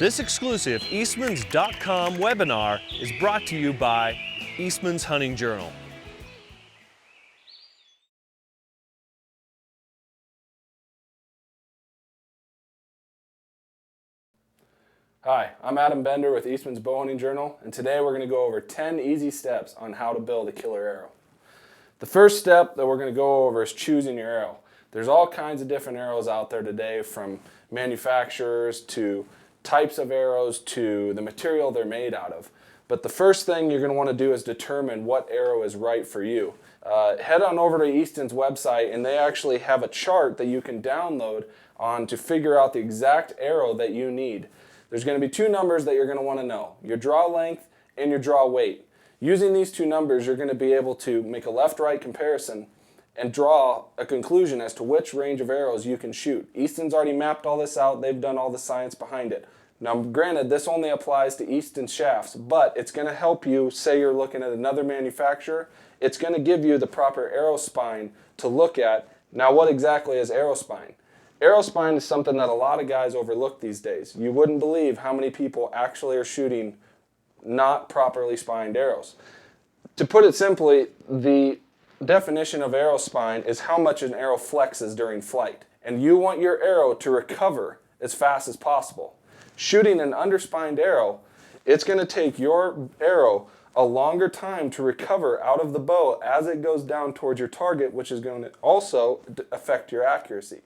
This exclusive Eastmans.com webinar is brought to you by Eastman's Hunting Journal. Hi, I'm Adam Bender with Eastman's Bow Hunting Journal, and today we're going to go over 10 easy steps on how to build a killer arrow. The first step that we're going to go over is choosing your arrow. There's all kinds of different arrows out there today, from manufacturers to types of arrows to the material they're made out of. But the first thing you're going to want to do is determine what arrow is right for you. Head on over to Easton's website, and they actually have a chart that you can download on to figure out the exact arrow that you need. There's going to be two numbers that you're going to want to know: your draw length and your draw weight. Using these two numbers, you're going to be able to make a left-right comparison and draw a conclusion as to which range of arrows you can shoot. Easton's already mapped all this out. They've done all the science behind it. Now, granted, this only applies to Easton shafts, but it's going to help you. Say you're looking at another manufacturer, it's going to give you the proper arrow spine to look at. Now, what exactly is arrow spine? Arrow spine is something that a lot of guys overlook these days. You wouldn't believe how many people actually are shooting not properly spined arrows. To put it simply, the definition of arrow spine is how much an arrow flexes during flight. And you want your arrow to recover as fast as possible. Shooting an underspined arrow, it's going to take your arrow a longer time to recover out of the bow as it goes down towards your target, which is going to also affect your accuracy.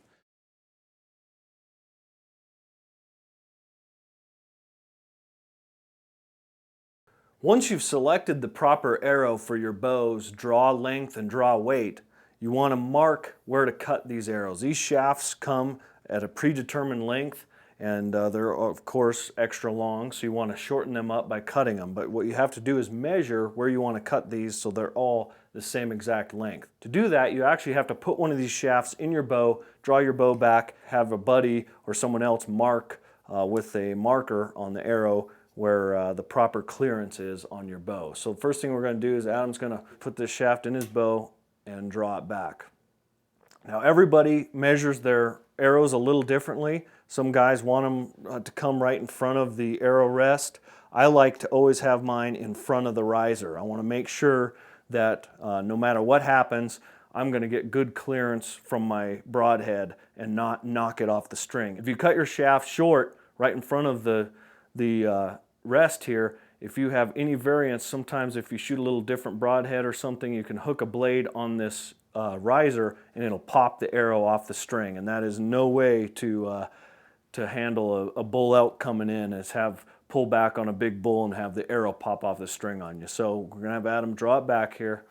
Once you've selected the proper arrow for your bow's draw length and draw weight, you want to mark where to cut these arrows. These shafts come at a predetermined length, and they're of course extra long, so you want to shorten them up by cutting them. But what you have to do is measure where you want to cut these so they're all the same exact length. To do that, you actually have to put one of these shafts in your bow, draw your bow back, have a buddy or someone else mark with a marker on the arrow where the proper clearance is on your bow. So first thing we're going to do is Adam's going to put this shaft in his bow and draw it back. Now, everybody measures their arrows a little differently. Some guys want them to come right in front of the arrow rest. I like to always have mine in front of the riser. I want to make sure that no matter what happens, I'm going to get good clearance from my broadhead and not knock it off the string. If you cut your shaft short right in front of the rest here, if you have any variance, sometimes if you shoot a little different broadhead or something, you can hook a blade on this riser and it'll pop the arrow off the string, and that is no way to handle a bull elk coming in, is have pull back on a big bull and have the arrow pop off the string on you. So we're gonna have Adam draw it back here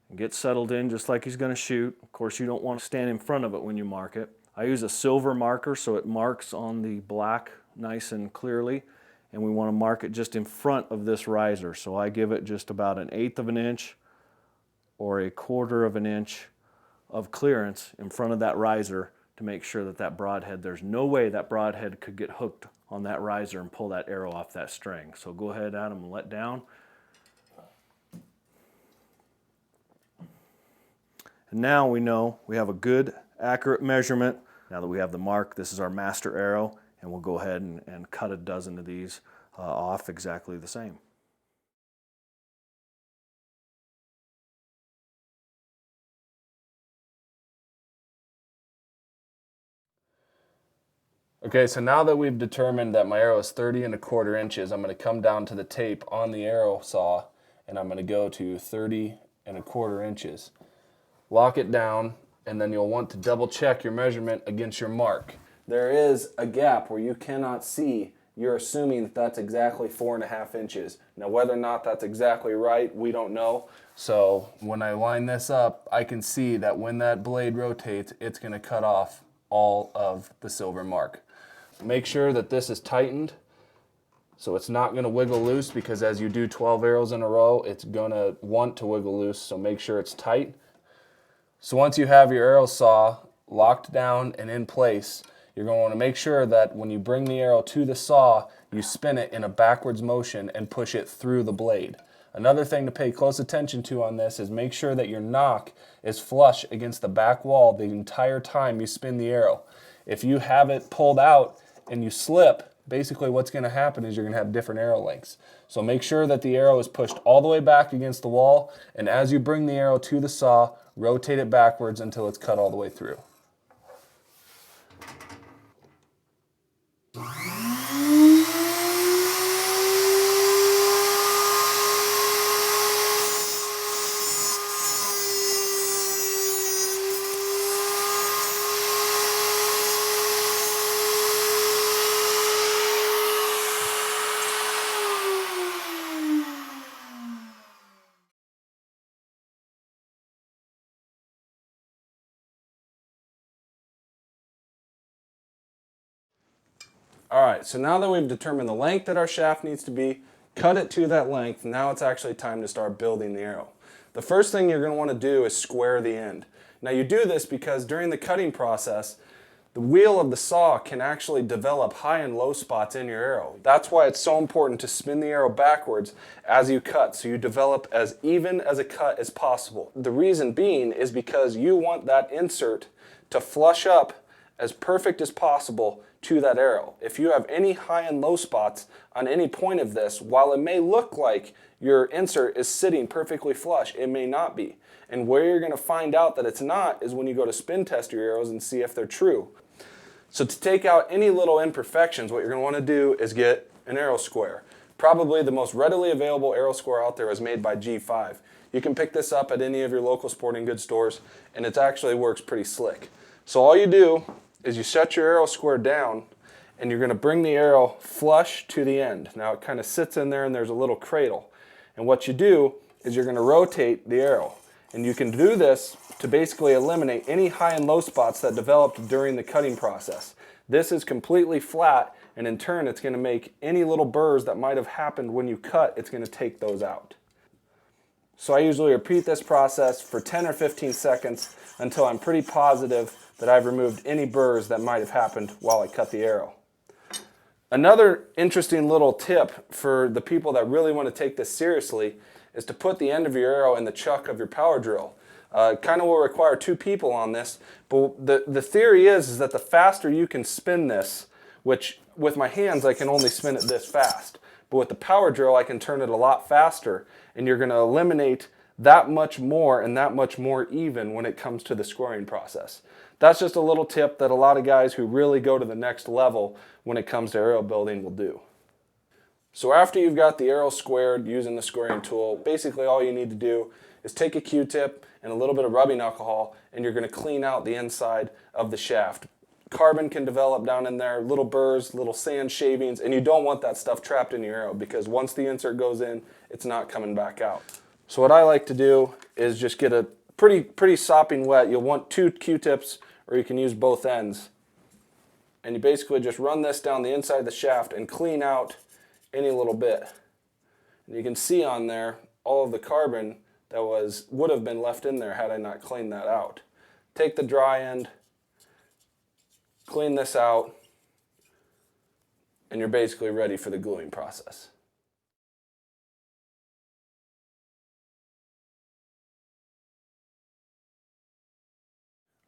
and get settled in just like he's gonna shoot. Of course, you don't want to stand in front of it when you mark it. I use a silver marker so it marks on the black nice and clearly, and we want to mark it just in front of this riser. So I give it just about 1/8 of an inch or 1/4 of an inch of clearance in front of that riser to make sure that that broadhead, there's no way that broadhead could get hooked on that riser and pull that arrow off that string. So go ahead, Adam, and let down. And now we know we have a good, accurate measurement. Now that we have the mark, this is our master arrow, and we'll go ahead and cut a dozen of these off exactly the same. Okay, so now that we've determined that my arrow is 30 1/4 inches, I'm going to come down to the tape on the arrow saw, and I'm going to go to 30 1/4 inches. Lock it down, and then you'll want to double check your measurement against your mark. There is a gap where you cannot see. You're assuming that that's exactly 4.5 inches. Now, whether or not that's exactly right, we don't know. So when I line this up, I can see that when that blade rotates, it's going to cut off all of the silver mark. Make sure that this is tightened so it's not going to wiggle loose, because as you do 12 arrows in a row, it's going to want to wiggle loose, so make sure it's tight. So once you have your arrow saw locked down and in place, you're going to want to make sure that when you bring the arrow to the saw, you spin it in a backwards motion and push it through the blade. Another thing to pay close attention to on this is make sure that your nock is flush against the back wall the entire time you spin the arrow. If you have it pulled out and you slip, basically what's going to happen is you're going to have different arrow lengths. So make sure that the arrow is pushed all the way back against the wall, and as you bring the arrow to the saw, rotate it backwards until it's cut all the way through. Alright, so now that we've determined the length that our shaft needs to be, cut it to that length, now it's actually time to start building the arrow. The first thing you're going to want to do is square the end. Now you do this because during the cutting process, the wheel of the saw can actually develop high and low spots in your arrow. That's why it's so important to spin the arrow backwards as you cut, so you develop as even as a cut as possible. The reason being is because you want that insert to flush up as perfect as possible to that arrow. If you have any high and low spots on any point of this, while it may look like your insert is sitting perfectly flush, it may not be. And where you're going to find out that it's not is when you go to spin test your arrows and see if they're true. So to take out any little imperfections, what you're going to want to do is get an arrow square. Probably the most readily available arrow square out there is made by G5. You can pick this up at any of your local sporting goods stores, and it actually works pretty slick. So all you do is you set your arrow square down, and you're going to bring the arrow flush to the end. Now it kind of sits in there and there's a little cradle. And what you do is you're going to rotate the arrow. And you can do this to basically eliminate any high and low spots that developed during the cutting process. This is completely flat, and in turn it's going to make any little burrs that might have happened when you cut, it's going to take those out. So I usually repeat this process for 10 or 15 seconds until I'm pretty positive that I've removed any burrs that might have happened while I cut the arrow. Another interesting little tip for the people that really want to take this seriously is to put the end of your arrow in the chuck of your power drill. Kind of will require 2 people on this, but the theory is that the faster you can spin this, which with my hands I can only spin it this fast, but with the power drill I can turn it a lot faster, and you're going to eliminate that much more and that much more even when it comes to the scoring process. That's just a little tip that a lot of guys who really go to the next level when it comes to arrow building will do. So after you've got the arrow squared using the squaring tool, basically all you need to do is take a Q-tip and a little bit of rubbing alcohol, and you're going to clean out the inside of the shaft. Carbon can develop down in there, little burrs, little sand shavings, and you don't want that stuff trapped in your arrow because once the insert goes in, it's not coming back out. So what I like to do is just get a pretty sopping wet. You'll want 2 Q-tips, or you can use both ends. And you basically just run this down the inside of the shaft and clean out any little bit. And you can see on there all of the carbon that would have been left in there had I not cleaned that out. Take the dry end, clean this out, and you're basically ready for the gluing process.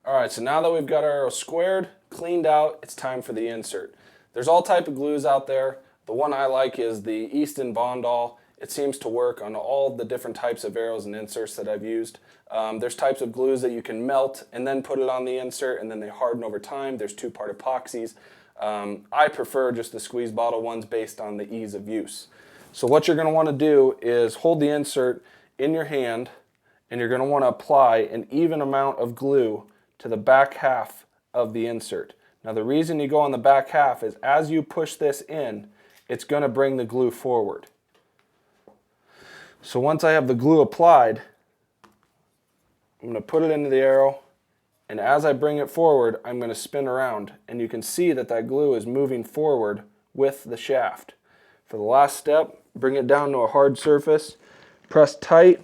Alright, so now that we've got our arrow squared, cleaned out, it's time for the insert. There's all type of glues out there. The one I like is the Easton Bondall. It seems to work on all the different types of arrows and inserts that I've used. There's types of glues that you can melt and then put it on the insert and then they harden over time. There's 2-part epoxies. I prefer just the squeeze bottle ones based on the ease of use. So what you're going to want to do is hold the insert in your hand, and you're going to want to apply an even amount of glue to the back half of the insert. Now the reason you go on the back half is as you push this in, it's going to bring the glue forward. So once I have the glue applied, I'm going to put it into the arrow, and as I bring it forward, I'm going to spin around, and you can see that that glue is moving forward with the shaft. For the last step, bring it down to a hard surface, press tight,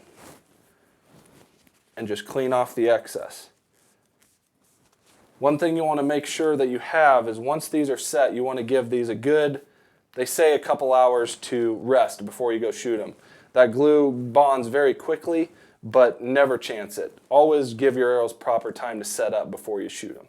and just clean off the excess. One thing you want to make sure that you have is once these are set, you want to give these a good, they say a couple hours to rest before you go shoot them. That glue bonds very quickly, but never chance it. Always give your arrows proper time to set up before you shoot them.